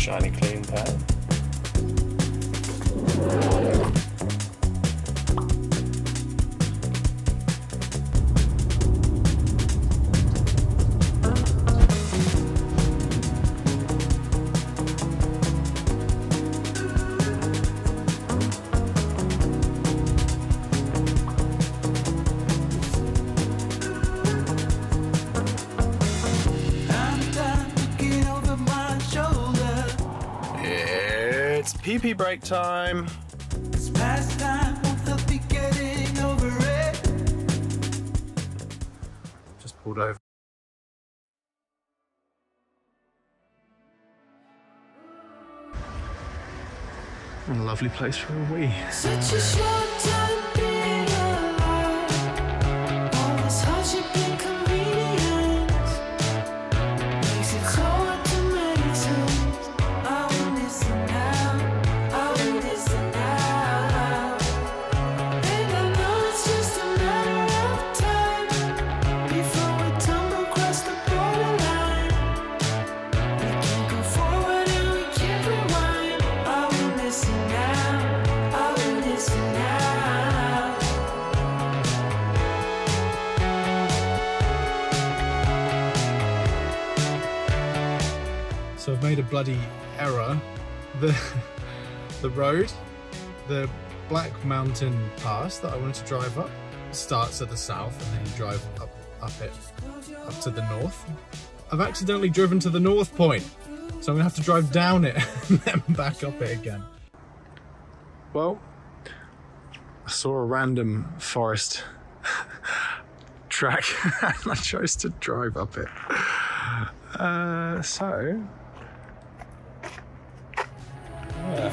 shiny clean pair. It's pee-pee break time. It's past time, won't be getting over it. Just pulled over. A lovely place for a wee. Such a short time being alive. All this hardship inconvenience makes it so hard to make sense. I will listen now. I will listen now. And I know it's just a matter of time before we tumble across the borderline. We can't go forward and we can't rewind. I will listen now. I will listen now. So I've made a bloody error. The road, the Black Mountain Pass that I wanted to drive up, starts at the south and then you drive up to the north. I've accidentally driven to the north point, so I'm gonna have to drive down it and then back up it again. Well, I saw a random forest track and I chose to drive up it. So yeah.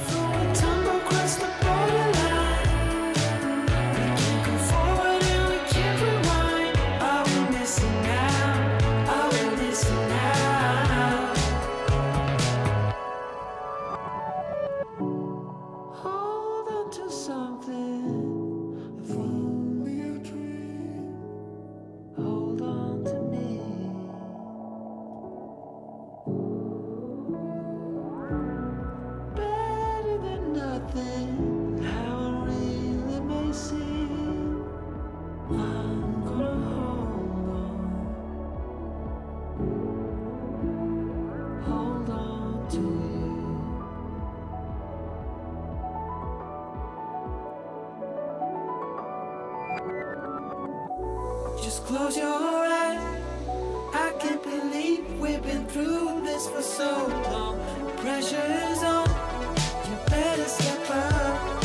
Just close your eyes. I can't believe we've been through this for so long. Pressure is on. You better step up.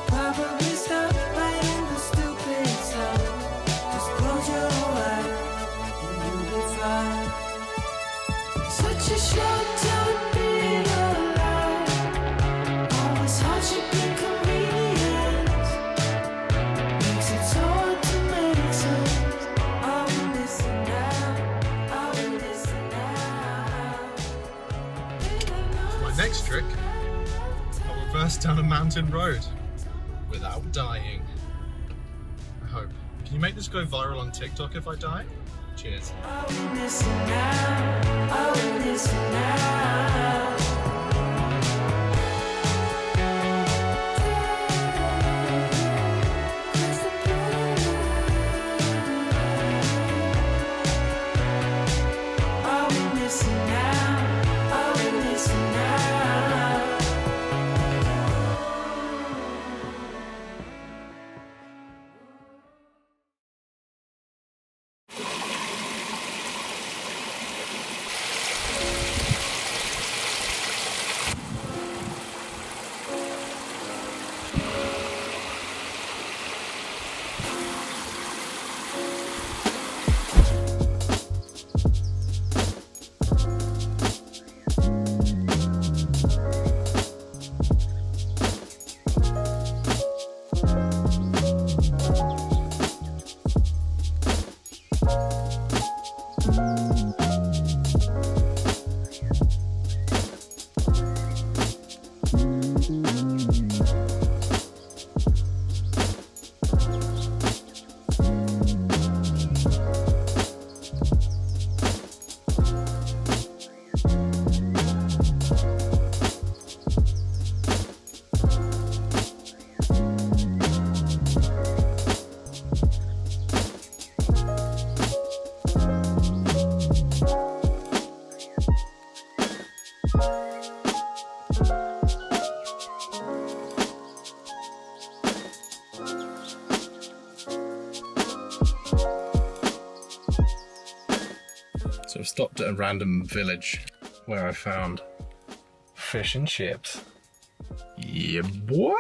Probably stop right in the stupid stuff. Just close your eyes and you'll be fine. Such a short time being alive. All this hardship inconvenience makes it so hard to make sense. Next trick, I'll reverse down a mountain road without dying. I hope. Can you make this go viral on TikTok if I die? Cheers. I will listen now. I will listen now. stopped at a random village where I found fish and chips. Yeah, boy.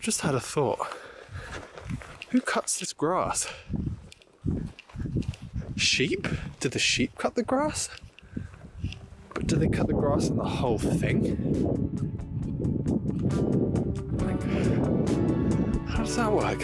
Just had a thought. Who cuts this grass? Sheep? Do the sheep cut the grass? But do they cut the grass on the whole thing? Like, how does that work?